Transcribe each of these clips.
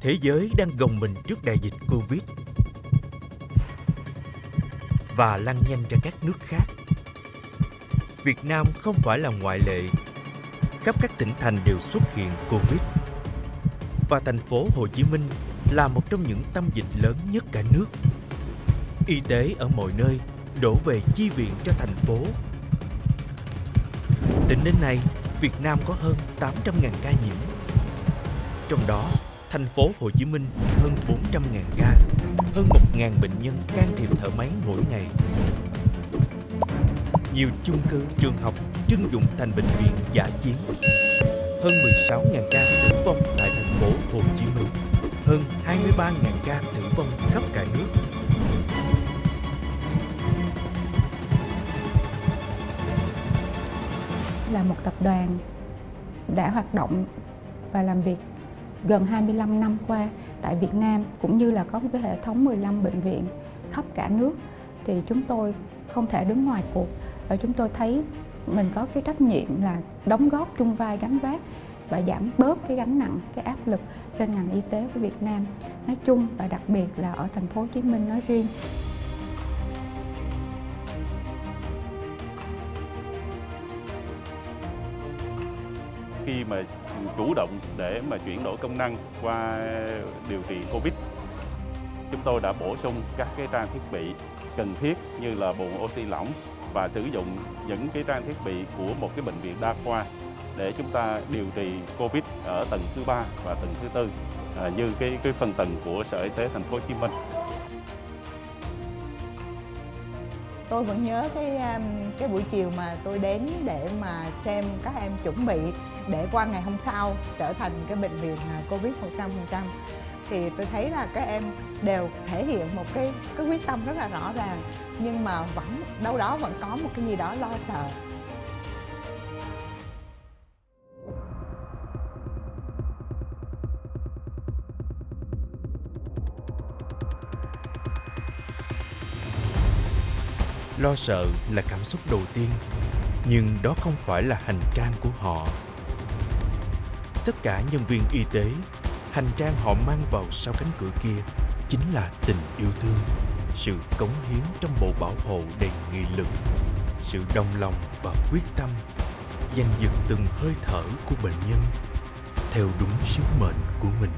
Thế giới đang gồng mình trước đại dịch Covid và lan nhanh ra các nước khác. Việt Nam không phải là ngoại lệ. Khắp các tỉnh thành đều xuất hiện Covid. Và thành phố Hồ Chí Minh là một trong những tâm dịch lớn nhất cả nước. Y tế ở mọi nơi đổ về chi viện cho thành phố. Tính đến nay, Việt Nam có hơn 800.000 ca nhiễm. Trong đó, thành phố Hồ Chí Minh hơn 400.000 ca, hơn 1.000 bệnh nhân can thiệp thở máy mỗi ngày. Nhiều chung cư, trường học trưng dụng thành bệnh viện dã chiến. Hơn 16.000 ca tử vong tại thành phố Hồ Chí Minh, hơn 23.000 ca tử vong khắp cả nước. Là một tập đoàn đã hoạt động và làm việc gần 25 năm qua tại Việt Nam, cũng như là có một cái hệ thống 15 bệnh viện khắp cả nước, thì chúng tôi không thể đứng ngoài cuộc. Và chúng tôi thấy mình có cái trách nhiệm là đóng góp chung vai gánh vác và giảm bớt cái gánh nặng, cái áp lực lên ngành y tế của Việt Nam nói chung và đặc biệt là ở thành phố Hồ Chí Minh nói riêng. Khi mà chủ động để mà chuyển đổi công năng qua điều trị Covid, chúng tôi đã bổ sung các cái trang thiết bị cần thiết như là buồng oxy lỏng và sử dụng những cái trang thiết bị của một cái bệnh viện đa khoa để chúng ta điều trị Covid ở tầng thứ 3 và tầng thứ 4 như cái phân tầng của Sở Y tế Thành phố Hồ Chí Minh. Tôi vẫn nhớ cái buổi chiều mà tôi đến để mà xem các em chuẩn bị để qua ngày hôm sau trở thành cái bệnh viện Covid 100%. Thì tôi thấy là các em đều thể hiện một cái quyết tâm rất là rõ ràng, nhưng mà vẫn đâu đó vẫn có một cái gì đó lo sợ. Lo sợ là cảm xúc đầu tiên, nhưng đó không phải là hành trang của họ. Tất cả nhân viên y tế, hành trang họ mang vào sau cánh cửa kia chính là tình yêu thương, sự cống hiến trong bộ bảo hộ đầy nghị lực, sự đồng lòng và quyết tâm, giành giật từng hơi thở của bệnh nhân theo đúng sứ mệnh của mình.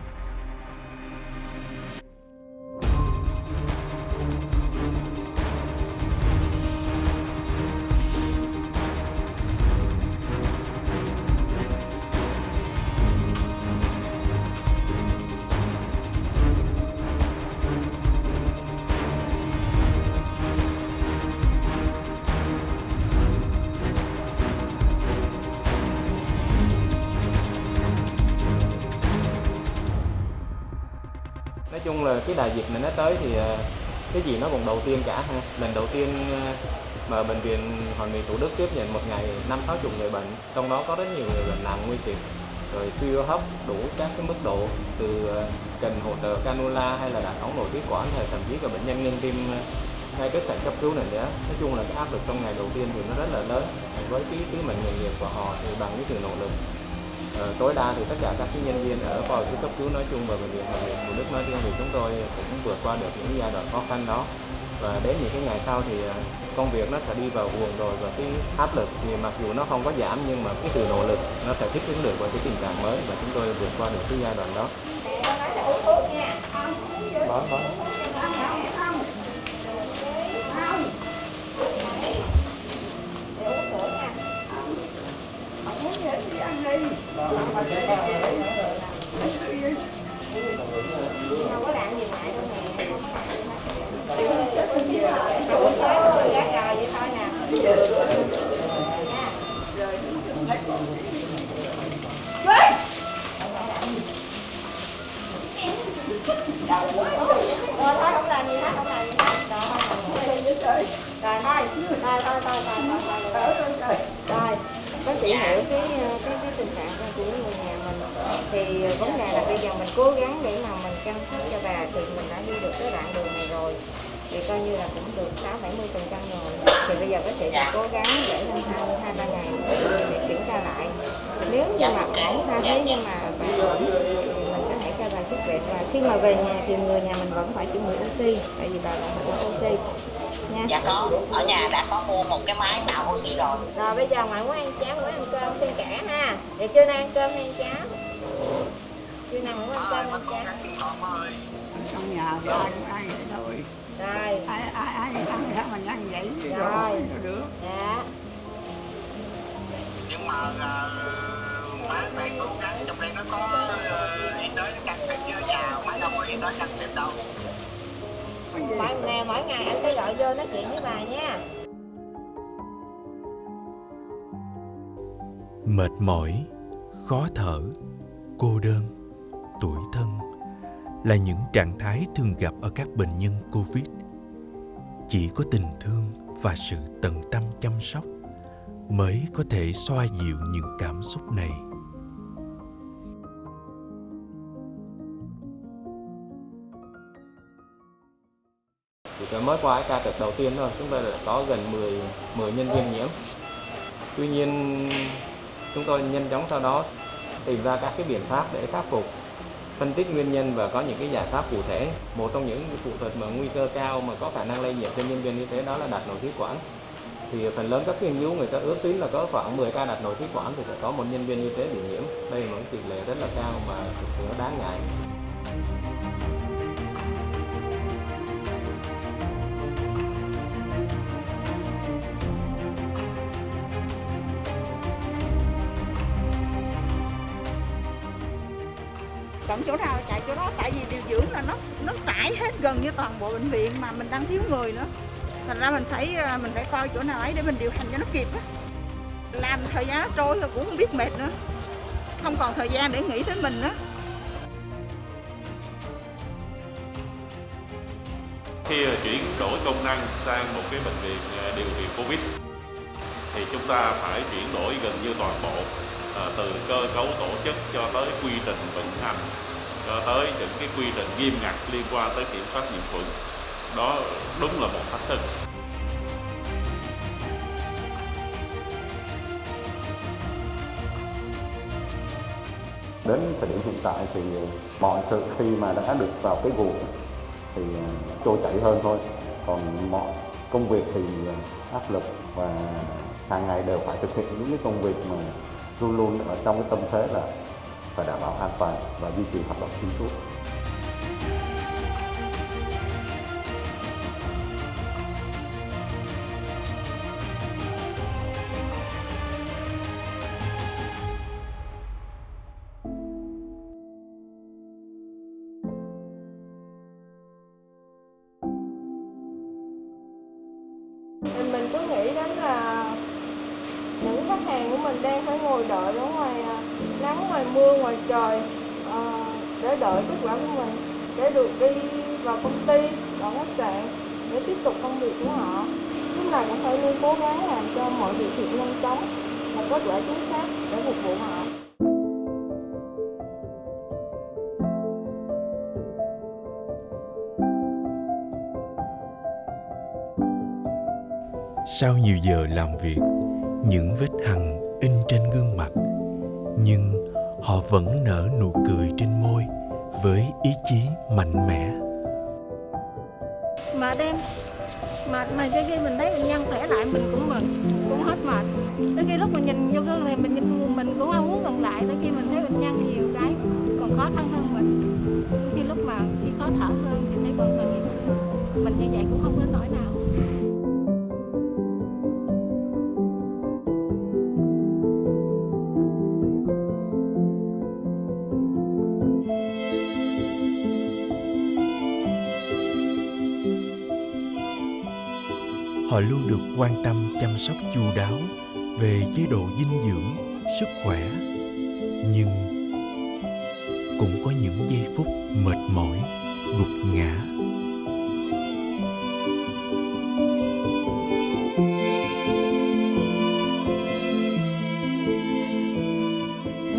Nói chung là cái đại dịch này nó tới thì cái gì nó cũng đầu tiên cả ha. Lần đầu tiên mà bệnh viện Hoàn Mỹ Thủ Đức tiếp nhận một ngày 50-60 người bệnh, trong đó có rất nhiều người bệnh nặng nguy kịch, rồi suy hô hấp đủ các cái mức độ, từ cần hỗ trợ cannula hay là đặt ống nội tiết quản, hay thậm chí cả bệnh nhân ngưng tim ngay trước sảnh cấp cứu này nữa. Nói chung là cái áp lực trong ngày đầu tiên thì nó rất là lớn. Với cái sứ mệnh nghề nghiệp của họ thì bằng cái sự nỗ lực tối đa thì tất cả các cái nhân viên ở khoa hồi sức cấp cứu nói chung và bệnh viện Hoàn Mỹ Thủ Đức nói riêng thì chúng tôi cũng vượt qua được những giai đoạn khó khăn đó, và đến những cái ngày sau thì công việc nó sẽ đi vào guồng rồi, và cái áp lực thì mặc dù nó không có giảm nhưng mà cái sự nỗ lực nó sẽ thích ứng được với cái tình trạng mới, và chúng tôi vượt qua được cái giai đoạn đó. Rồi, bác sĩ hiểu cái tình trạng của người nhà mình, thì vấn đề là bây giờ mình cố gắng để mà mình chăm sóc cho bà, thì mình đã đi được cái đoạn đường này rồi, thì coi như là cũng được 60-70% rồi. Thì bây giờ bác sĩ sẽ cố gắng để trong 2-3 ngày để kiểm tra lại. Nếu như mà ổn ha, thấy nhưng mà bà ổn thì mình có thể cho bà xuất viện. về, và khi mà về nhà thì người nhà mình vẫn phải chuẩn bị oxy, tại vì bà là phải oxy nha. Dạ có, ở nhà đã có mua một cái máy tạo oxy rồi. Rồi bây giờ ngoại muốn ăn cháo, muốn ăn cơm xen kẽ ha. Vậy trưa nay ăn cơm hay ăn cháo? Trưa nay muốn ăn cơm hay ăn cháo? Trong nhà thì ai cũng ăn vậy thôi. Rồi. Ai ăn sao mình ăn vậy Rồi. rồi được. Dạ. Nhưng mà má phải cố gắng, trong đây nó có y tế nó can thiệp chứ nhà má đâu có y tế can thiệp đâu. Mỗi ngày anh phải gọi vô nói chuyện với bà nha. Mệt mỏi, khó thở, cô đơn, tủi thân là những trạng thái thường gặp ở các bệnh nhân Covid. Chỉ có tình thương và sự tận tâm chăm sóc mới có thể xoa dịu những cảm xúc này. Thì mới qua cái ca trực đầu tiên thôi, chúng tôi đã có gần 10 nhân viên nhiễm. Tuy nhiên chúng tôi nhanh chóng sau đó tìm ra các cái biện pháp để khắc phục, phân tích nguyên nhân và có những cái giải pháp cụ thể. Một trong những thủ thuật mà nguy cơ cao mà có khả năng lây nhiễm cho nhân viên y tế đó là đặt nội khí quản. Thì phần lớn các nghiên cứu người ta ước tính là có khoảng 10 ca đặt nội khí quản thì sẽ có một nhân viên y tế bị nhiễm. Đây là một tỷ lệ rất là cao mà thực sự nó đáng ngại. Còn chỗ nào chạy chỗ đó, tại vì điều dưỡng là nó trải hết gần như toàn bộ bệnh viện mà mình đang thiếu người nữa. Thành ra mình phải coi chỗ nào ấy để mình điều hành cho nó kịp á. Làm thời gian trôi rồi cũng không biết mệt nữa. Không còn thời gian để nghĩ tới mình nữa. Khi chuyển đổi công năng sang một cái bệnh viện điều trị Covid thì chúng ta phải chuyển đổi gần như toàn bộ, từ cơ cấu tổ chức cho tới quy trình vận hành, cho tới những cái quy trình nghiêm ngặt liên quan tới kiểm soát nhiễm khuẩn. Đó đúng là một thách thức. Đến thời điểm hiện tại thì mọi sự khi mà đã được vào cái guồng thì trôi chảy hơn thôi. Còn mọi công việc thì áp lực và hàng ngày đều phải thực hiện những cái công việc mà luôn luôn ở trong cái tâm thế là phải đảm bảo an toàn và duy trì hoạt động xuyên suốt. Mình cứ nghĩ đến là những khách hàng của mình đang phải ngồi đợi ở ngoài nắng, ngoài mưa, ngoài trời để đợi kết quả của mình, để được đi vào công ty, vào khách sạn để tiếp tục công việc của họ. Lúc nào cũng phải luôn cố gắng làm cho mọi việc thiệt nhanh chóng và kết quả chính xác để phục vụ họ. Sau nhiều giờ làm việc, những vết hằn in trên gương mặt, nhưng họ vẫn nở nụ cười trên môi với ý chí mạnh mẽ. Mệt em, mệt mà khi mình thấy bệnh nhân khỏe lại mình cũng mừng, cũng hết mệt. Tới khi lúc mình nhìn vô gương này mình cũng không muốn ngừng lại. Tới khi mình thấy bệnh nhân nhiều cái còn khó khăn hơn mình, khi lúc mà khó thở hơn thì thấy còn tội nghiệp hơn. Mình như vậy cũng không đến nỗi nào. Họ luôn được quan tâm chăm sóc chu đáo về chế độ dinh dưỡng, sức khỏe. Nhưng cũng có những giây phút mệt mỏi, gục ngã.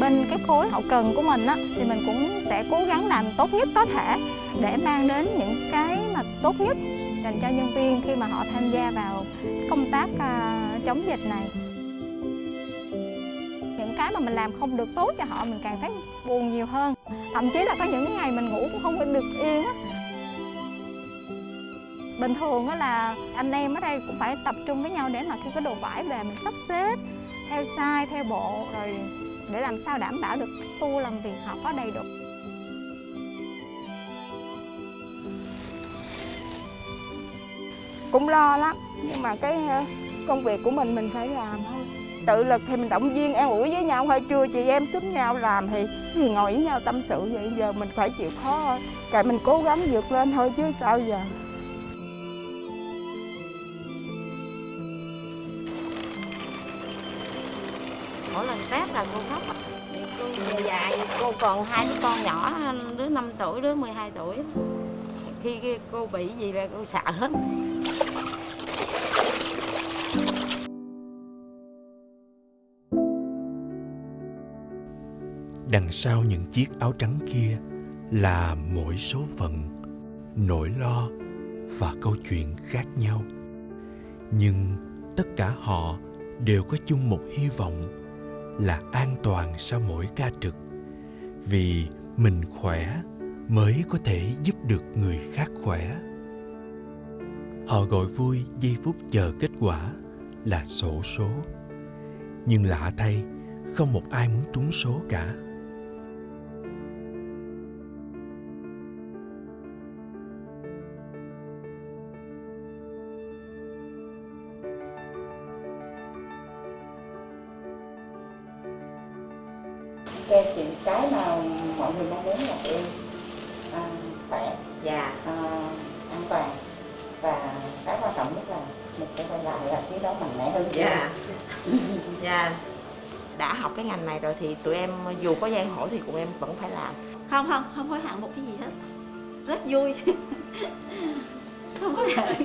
Bên cái khối hậu cần của mình á, thì mình cũng sẽ cố gắng làm tốt nhất có thể để mang đến những cái mà tốt nhất dành cho nhân viên khi mà họ tham gia vào công tác chống dịch này. Những cái mà mình làm không được tốt cho họ mình càng thấy buồn nhiều hơn. Thậm chí là có những ngày mình ngủ cũng không được yên á. Bình thường á là anh em ở đây cũng phải tập trung với nhau để mà khi có đồ vải về mình sắp xếp theo size, theo bộ, rồi để làm sao đảm bảo được tour làm việc họ có đầy đủ. Cũng lo lắm, nhưng mà cái công việc của mình phải làm thôi. Tự lực thì mình động viên an ủi với nhau, hơi trưa chị em xúm nhau làm thì ngồi với nhau tâm sự vậy. Giờ mình phải chịu khó thôi, cái mình cố gắng vượt lên thôi chứ sao giờ. Mỗi lần Tết là cô khóc. Cô về dạy, cô còn 2 đứa con nhỏ, đứa 5 tuổi, đứa 12 tuổi. Khi cô bị gì là cô sợ lắm. Đằng sau những chiếc áo trắng kia là mỗi số phận, nỗi lo và câu chuyện khác nhau. Nhưng tất cả họ đều có chung một hy vọng là an toàn sau mỗi ca trực. Vì mình khỏe mới có thể giúp được người khác khỏe. Họ gọi vui giây phút chờ kết quả là xổ số. Nhưng lạ thay, không một ai muốn trúng số cả. Cho chị cái nào mọi người mong muốn là em khỏe và an toàn, và cái quan trọng nhất là mình sẽ quay lại là chiến đấu mạnh mẽ hơn. Dạ. Đã học cái ngành này rồi thì tụi em dù có gian khổ thì tụi em vẫn phải làm. Không hối hận một cái gì hết, rất vui. Không hối hận.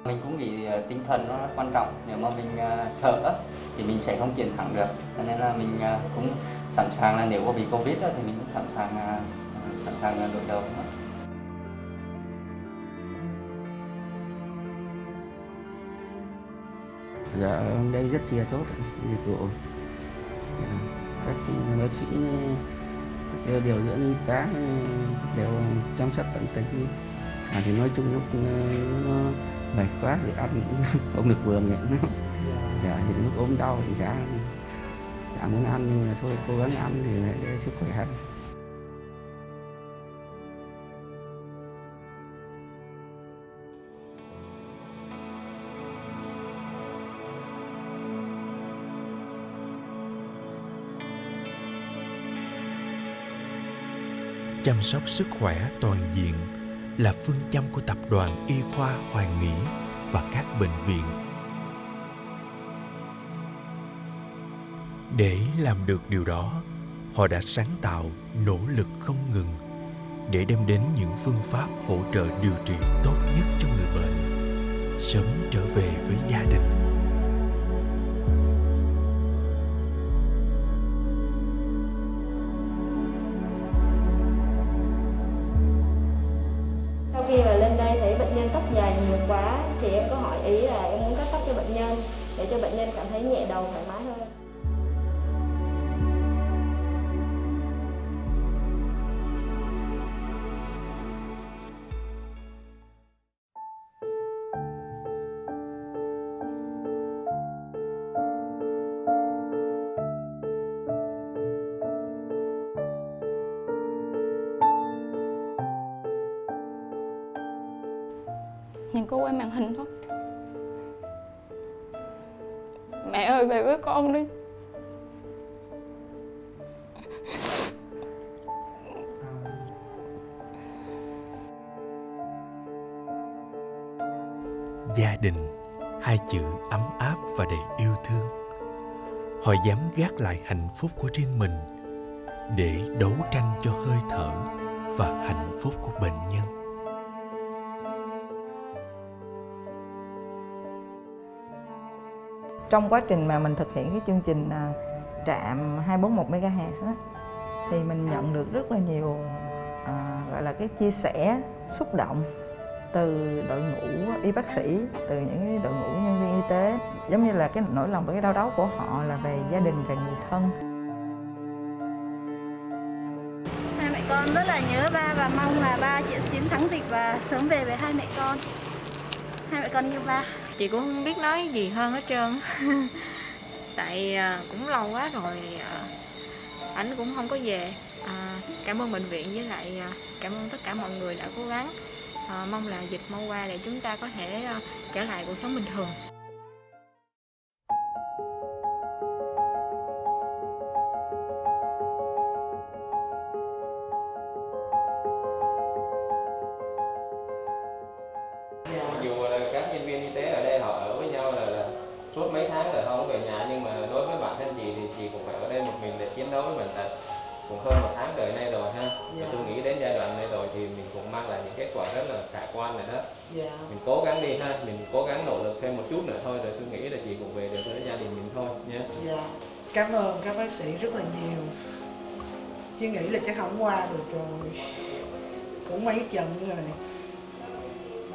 Mình cũng nghĩ tinh thần nó rất quan trọng. Nếu mà mình sợ thì mình sẽ không chiến thắng được. Cho nên là mình cũng sẵn sàng là nếu có bị Covid thì mình cũng sẵn sàng đối đầu. Dạ, ở đây rất là tốt, dịch vụ. Các bác sĩ điều dưỡng y tá đều chăm sóc tận tình. Thì nói chung lúc nó mệt quá thì ăn không được vừa miệng. Dạ, thì lúc ốm đau thì chả muốn ăn, nhưng mà thôi cố gắng ăn thì để sức khỏe. Chăm sóc sức khỏe toàn diện là phương châm của Tập đoàn Y khoa Hoàng Mỹ và các bệnh viện. Để làm được điều đó, họ đã sáng tạo, nỗ lực không ngừng để đem đến những phương pháp hỗ trợ điều trị tốt nhất cho người bệnh, sớm trở về với gia đình. Sau khi mà lên đây thấy bệnh nhân tóc dài nhiều quá thì em có hỏi ý là em muốn cắt tóc cho bệnh nhân để cho bệnh nhân cảm thấy nhẹ đầu, thoải mái hơn. Nhìn cô qua màn hình thôi. Mẹ ơi, về với con đi. Gia đình, hai chữ ấm áp và đầy yêu thương. Họ dám gác lại hạnh phúc của riêng mình để đấu tranh cho hơi thở và hạnh phúc của bệnh nhân. Trong quá trình mà mình thực hiện cái chương trình trạm 241 MHz á, thì mình nhận được rất là nhiều gọi là cái chia sẻ xúc động từ đội ngũ y bác sĩ, từ những đội ngũ nhân viên y tế, giống như là cái nỗi lòng và cái đau đớn của họ là về gia đình, về người thân. Con rất là nhớ ba và mong là ba chiến thắng dịch và sớm về với hai mẹ con. Hai mẹ con yêu ba. Chị cũng không biết nói gì hơn hết trơn. Tại cũng lâu quá rồi ảnh cũng không có về. Cảm ơn bệnh viện với lại cảm ơn tất cả mọi người đã cố gắng. Mong là dịch mau qua để chúng ta có thể trở lại cuộc sống bình thường. Dù là các nhân viên y tế ở đây họ ở với nhau là suốt mấy tháng rồi không về nhà, nhưng mà đối với bản thân chị thì chị cũng phải ở đây một mình để chiến đấu với bệnh tật cũng hơn 1 tháng đời nay rồi ha. Tôi nghĩ đến giai đoạn này rồi thì mình cũng mang lại những kết quả rất là khả quan rồi đó. Mình cố gắng đi ha, mình cố gắng nỗ lực thêm một chút nữa thôi, rồi tôi nghĩ là chị cũng về được với gia đình mình thôi nhé. Cảm ơn các bác sĩ rất là nhiều. Chứ nghĩ là chắc không qua được rồi, cũng mấy trận rồi.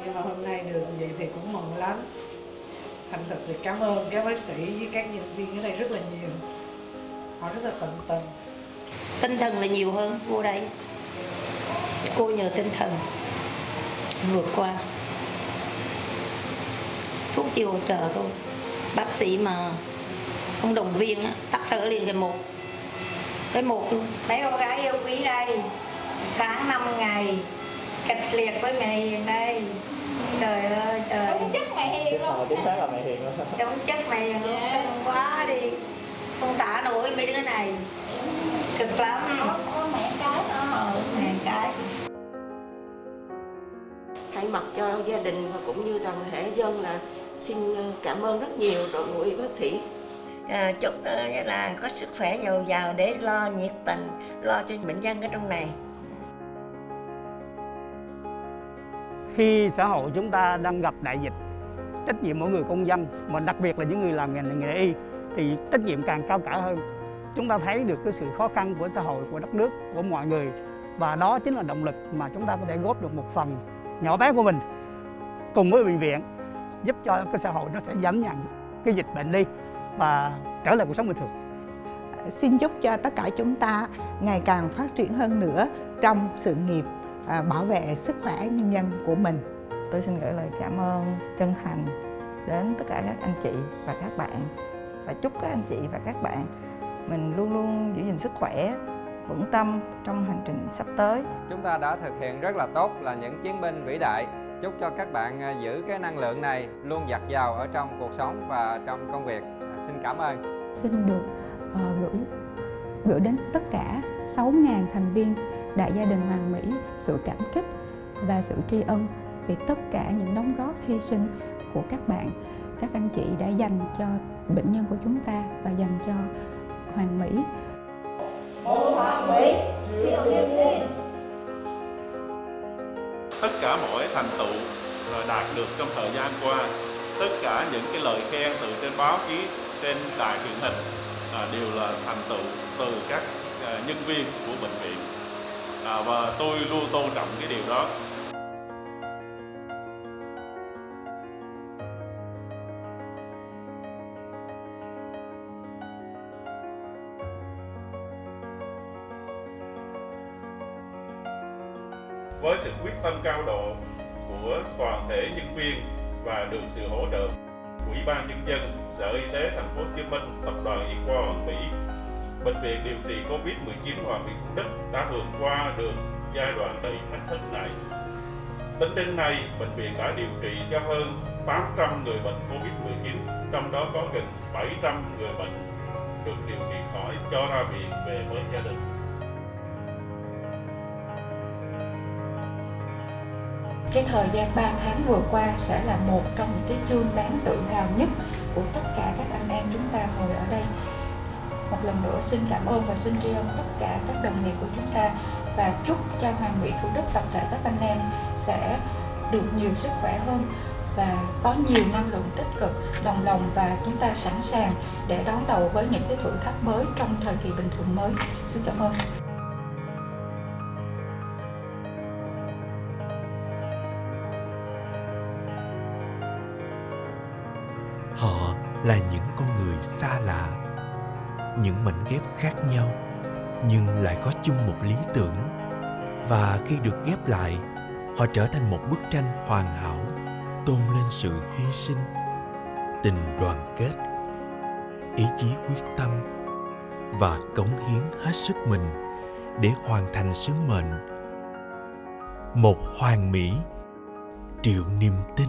Nhưng mà hôm nay được vậy thì cũng mừng lắm. Thành thật thì cảm ơn các bác sĩ với các nhân viên ở đây rất là nhiều. Họ rất là tận tình. Tinh thần là nhiều hơn vô đây. Cô nhờ tinh thần vượt qua. Thuốc chỉ hỗ trợ thôi. Bác sĩ mà không động viên á, tắt thở liền cái một luôn. Mấy cô gái yêu quý đây, tháng 5 ngày kịch liệt với mẹ Hiền đây. Trời ơi trời. Đúng chất mẹ Hiền luôn. Chính xác là mẹ Hiền luôn. Đúng chất mẹ Hiền luôn, cưng quá đi. Không tả nổi mấy đứa này. Cực lắm. Mẹ cái đó. Mẹ cái. Thay mặt cho gia đình và cũng như toàn thể dân là xin cảm ơn rất nhiều đội ngũ y bác sĩ. Chúc là có sức khỏe dồi dào để lo nhiệt tình, lo cho bệnh nhân ở trong này. Khi xã hội chúng ta đang gặp đại dịch, trách nhiệm mỗi người công dân, mà đặc biệt là những người làm nghề y thì trách nhiệm càng cao cả hơn. Chúng ta thấy được cái sự khó khăn của xã hội, của đất nước, của mọi người, và đó chính là động lực mà chúng ta có thể góp được một phần nhỏ bé của mình cùng với bệnh viện, giúp cho cái xã hội nó sẽ giảm nhận cái dịch bệnh đi và trở lại cuộc sống bình thường. Xin chúc cho tất cả chúng ta ngày càng phát triển hơn nữa trong sự nghiệp bảo vệ sức khỏe nhân dân của mình. Tôi xin gửi lời cảm ơn chân thành đến tất cả các anh chị và các bạn, và chúc các anh chị và các bạn mình luôn luôn giữ gìn sức khỏe, vững tâm trong hành trình sắp tới. Chúng ta đã thực hiện rất là tốt, là những chiến binh vĩ đại. Chúc cho các bạn giữ cái năng lượng này luôn dạt dào ở trong cuộc sống và trong công việc. Xin cảm ơn. Xin được gửi đến tất cả 6.000 thành viên Đại gia đình Hoàng Mỹ sự cảm kích và sự tri ân vì tất cả những đóng góp hy sinh của các bạn, các anh chị đã dành cho bệnh nhân của chúng ta và dành cho Hoàng Mỹ. Hoàng Mỹ, Tất cả mọi thành tựu đạt được trong thời gian qua, tất cả những cái lời khen từ trên báo chí, trên đài truyền hình đều là thành tựu từ các nhân viên của bệnh viện, và tôi luôn tôn trọng cái điều đó. Với sự quyết tâm cao độ của toàn thể nhân viên và được sự hỗ trợ của Ủy ban Nhân dân, Sở Y tế Thành phố Hồ Chí Minh, Tập đoàn Y khoa Hoàng Mỹ, Bệnh viện điều trị Covid-19 Hoàng Mỹ Thủ Đức đã vượt qua được giai đoạn đầy thách thức này. Tính đến nay, bệnh viện đã điều trị cho hơn 800 người bệnh Covid-19, trong đó có gần 700 người bệnh được điều trị khỏi cho ra viện về với gia đình. Cái thời gian 3 tháng vừa qua sẽ là một trong những cái chương đáng tự hào nhất của tất cả các anh em chúng ta ngồi ở đây. Một lần nữa xin cảm ơn và xin tri ân tất cả các đồng nghiệp của chúng ta, và chúc cho Hoàng Mỹ Thủ Đức tập thể các anh em sẽ được nhiều sức khỏe hơn và có nhiều năng lượng tích cực, đồng lòng, và chúng ta sẵn sàng để đón đầu với những cái thử thách mới trong thời kỳ bình thường mới. Xin cảm ơn. Họ là những con người xa lạ, những mảnh ghép khác nhau nhưng lại có chung một lý tưởng, Và khi được ghép lại, họ trở thành một bức tranh hoàn hảo, tôn lên sự hy sinh, tình đoàn kết, ý chí quyết tâm và cống hiến hết sức mình để hoàn thành sứ mệnh. Một hoàn mỹ triệu niềm tin.